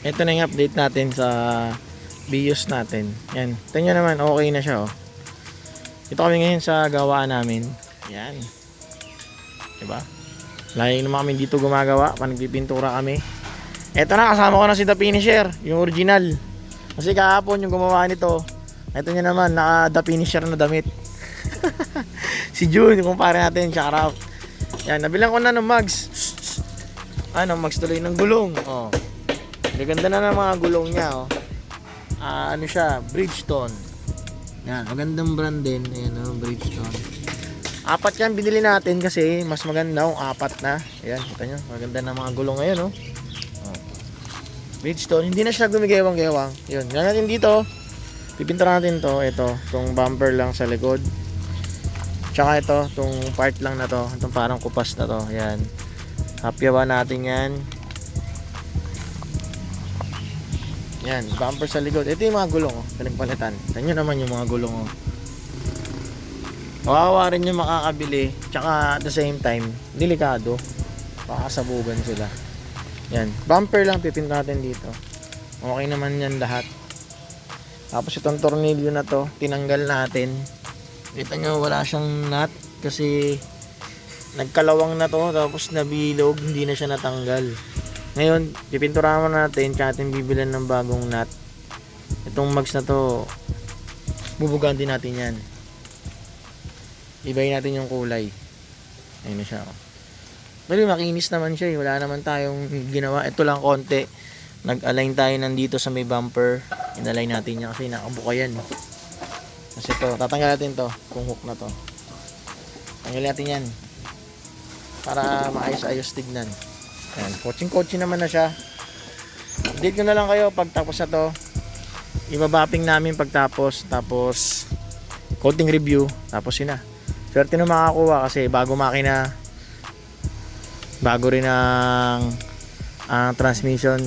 Ito na yung update natin sa BIOS natin. Yan. Tingnan naman, okay na siya, oh. Ito kami ngayon sa gawaan namin. Yan. Diba? Lagi naman kami dito gumagawa. Panagpipintura kami. Ito na, kasama ko na si The Finisher. Yung original. Kasi kahapon yung gumawa nito. Ito nyo naman, naka The Finisher na damit. Si June, yung kumpare natin. Shout out. Yan, nabilang ko na ng mags. Ano, mags tuloy ng gulong. Oh. Gaganda na ng mga gulong niya, oh. Ano siya, Bridgestone. Yan, magandang brand din. Ayan, oh, Bridgestone. 4 yan binili natin kasi mas maganda kung 4 na. Ayan, kita nyo, maganda na mga gulong ngayon, oh. Bridgestone, hindi na siya gumigewang-gewang. Yun, yan natin dito. Pipintura natin to. Ito, itong bumper lang sa likod. Tsaka ito, itong part lang na to. Itong parang kupas na to. Ayan. Hapyawan natin yan. Yan, bumper sa likod. Ito yung mga gulong, oh. Pinagpalitan. Tignan nyo naman yung mga gulong, oh. Kawawa rin yung makakabili. Tsaka at the same time, delikado. Pakasabugan sila. Yan, bumper lang pipinta natin dito. Okay naman yan lahat. Tapos itong tornilyo na to, tinanggal natin. Kita nyo, wala siyang nut kasi nagkalawang na to, tapos nabilog, hindi na siya natanggal. Ngayon, pipinturahan natin, tsaka natin bibilan ng bagong nut. Itong mags na to, bubugaan din natin yan. Ibayin natin yung kulay. Ayun na siya. Pero makinis naman siya, wala naman tayong ginawa. Ito lang konti. Nag-align tayo nandito sa may bumper. In-align natin niya kasi nakabuka yan. Kasi to, tatanggal natin to, kung hook na to. Tanggalin natin yan. Para maayos-ayos tignan. Ayan, coaching naman na siya. Update ko na lang kayo pagtapos na to. Ibabapping namin pagtapos. Tapos, coating review. Tapos yun na. Swerte na makakuha kasi bago makina. Bago rin ang transmission,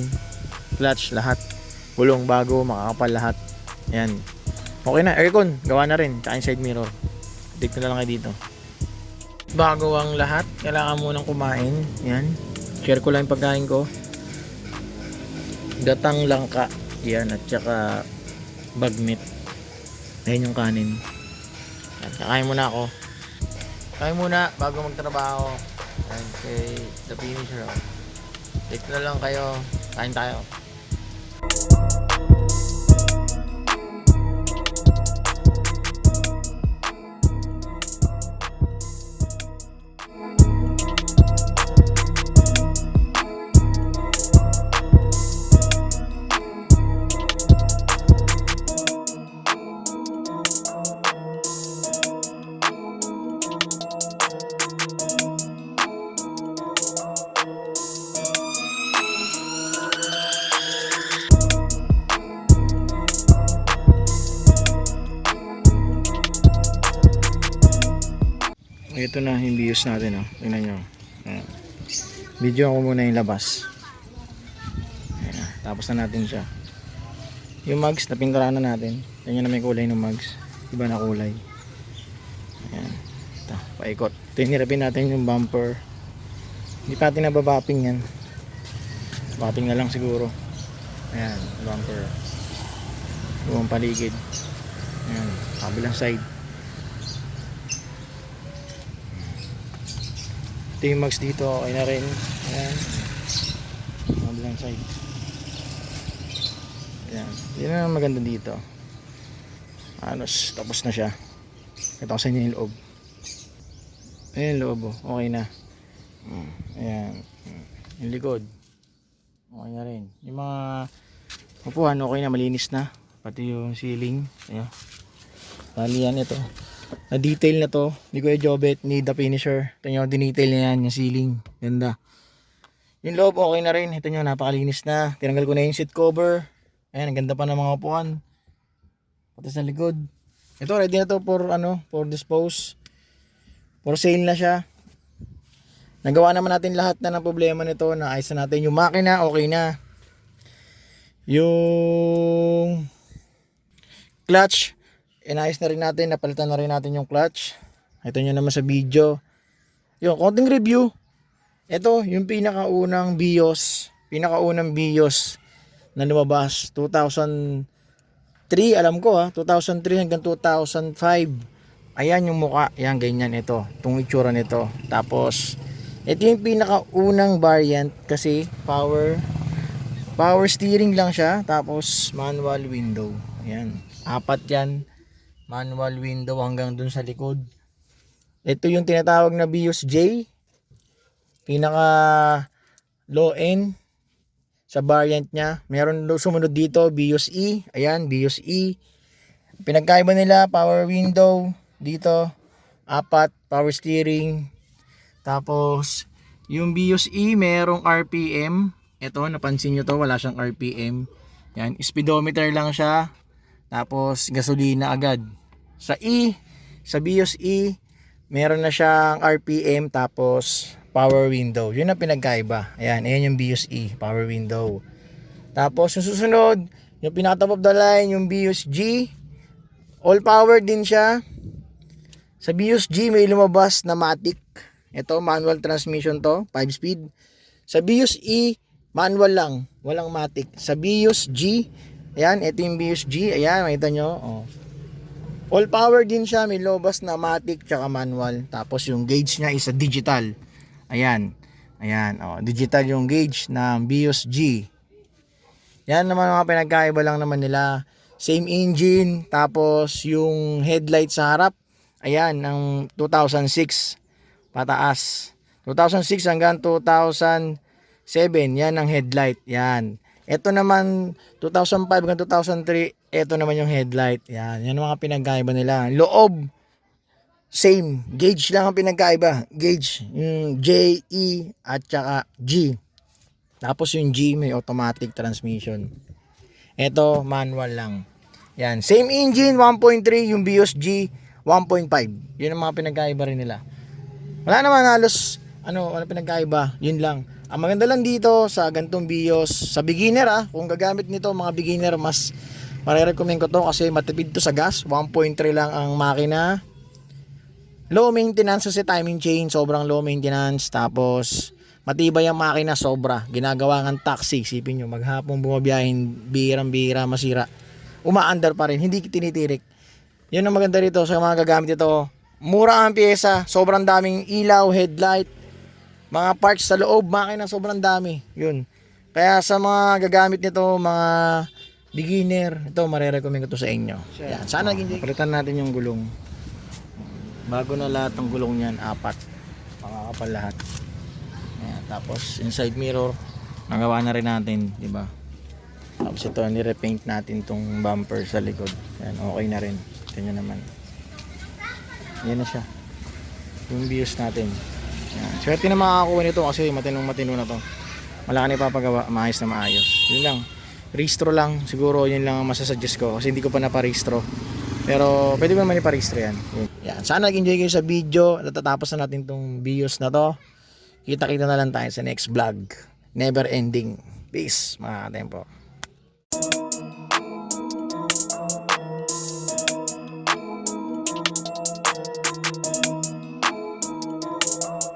clutch, lahat. Gulong bago, makakapal lahat. Ayan. Okay na, aircon, gawa na rin. Tsaka yung side mirror. Update ko na lang kayo dito. Bago ang lahat, kailangan munang kumain. Yan. Share ko lang yung pagkain ko. Gatang langka. Yan. At saka bagnet. Ayan yung kanin. Yan. Kakain muna ako. Kain muna bago magtrabaho. Ayan kay The Finisher. Take na lang kayo. Kain tayo. Ito na yung BIOS natin, oh. Tingnan nyo. Ayan. Video ko muna yung labas. Ayan. Tapos na natin siya. Yung mags, napinturahan na natin. Tingnan na may kulay ng mags. Iba na kulay. Ayan. Ito, paikot. Ito yung nirapin natin yung bumper. Hindi pa natin nababapping yan. Bapping na lang siguro. Ayan, bumper. Yung paligid. Ayan, kabilang side. Ito yung mags dito, okay na rin. Ayan. Kabilang side. Ayan. Yan ang maganda dito. Tapos na siya. Ito ko sa inyo yung loob. Ayan yung loob, oh. Okay na. Ayan. Yung likod. Okay na rin. Yung mga upuan, okay na, malinis na. Pati yung ceiling. Ayan. Bali yan ito. Na detail na to ni Kuya Jobet, ni The Finisher. Ito nyo, dinetail na yan yung ceiling. Ganda. Yung loob okay na rin. Ito nyo, napakalinis na. Tinanggal ko na yung seat cover. Ayan, ang ganda pa ng mga upuan. Pati sa likod. Ito ready na to for dispose. For sale na siya. Nagawa naman natin lahat na ng problema nito. Naayos na natin yung makina, okay na. Yung clutch, inayos na rin natin, napalitan na rin natin yung clutch. Ito nyo naman sa video. Yung konting review. Ito, yung pinakaunang BIOS na lumabas. 2003, alam ko 2003 hanggang 2005. Ayan yung mukha. Ayan, ganyan ito. Itong itsura nito. Tapos, ito yung pinakaunang variant kasi power steering lang siya. Tapos, manual window. Ayan. 4 yan. Manual window hanggang dun sa likod. Ito yung tinatawag na Vios J. Pinaka low end sa variant niya. Meron sumunod dito, Vios E. Ayan, Vios E. Pinagkaiba nila, power window dito, 4, power steering. Tapos, yung Vios E, merong RPM. Ito, napansin nyo to, wala siyang RPM. Yan, speedometer lang siya. Tapos, gasolina agad. Sa Vios E, meron na siyang RPM, tapos power window. Yun ang pinagkaiba. Ayan, ayan yung Vios E, power window. Tapos, yung susunod, yung pinaka-top of the line, yung Vios G. All power din siya. Sa Vios G, may lumabas na matic. Ito, manual transmission to, 5-speed. Sa Vios E, manual lang, walang matic. Sa Vios G, ayan, ito yung Vios G. Ayan, makita nyo. All power din siya, may lumabas na matic tsaka manual. Tapos yung gauge niya is a digital. Ayan, ayan, digital yung gauge ng Vios G. Yan naman mga pinagkaiba lang naman nila. Same engine, tapos yung headlight sa harap, ayan, ng 2006 pataas. 2006 hanggang 2007, yan ang headlight. Yan. Ito naman 2005 hanggang 2003, ito naman yung headlight. Yan, yan ang mga pinagkaiba nila. Loob, same, gauge lang ang pinagkaiba. Gauge, yung J, E at saka G. Tapos yung G may automatic transmission. Ito manual lang. Yan, same engine 1.3, yung Vios G 1.5. Yun ang mga pinagkaiba rin nila. Wala naman halos ano pinagkaiba, yun lang. Ang maganda lang dito sa gantong Vios, sa beginner kung gagamit nito mga beginner, mas marirecommend ko to kasi matipid to sa gas. 1.3 lang ang makina. Low maintenance kasi timing chain, sobrang low maintenance. Tapos matibay ang makina, sobra. Ginagawa ng taxi, isipin nyo, maghapong bumabiyahin, bihirang-bihira, masira. Umaandar pa rin, hindi tinitirik. Yun ang maganda rito sa mga gagamit ito. Mura ang pyesa, sobrang daming ilaw, headlight, mga parts sa loob, makina sobrang dami. Yun. Kaya sa mga gagamit nito, mga beginner, ito marirecommend ko to sa inyo. Yan. Sana palitan natin yung gulong. Bago na lahat ng gulong niyan, 4. Makakapal lahat. Ayan, tapos inside mirror nagawa na rin natin, di ba? Tapos ito ni-repaint natin tong bumper sa likod. Ayan, okay na rin. Ito naman. Yan na siya. Yung Vios natin. Ayan. Swerte na makakakuha nito kasi matino na to. Wala ka na ipapagawa, maayos na maayos. Yun lang. Restro lang. Siguro yun lang ang masasuggest ko kasi hindi ko pa naparehistro. Pero pwede ko naman iparehistro yan. Yan. Sana nag-enjoy kayo sa video. Natatapos na natin tong Vios na to. Kita-kita na lang tayo sa next vlog. Never ending. Peace mga katempo.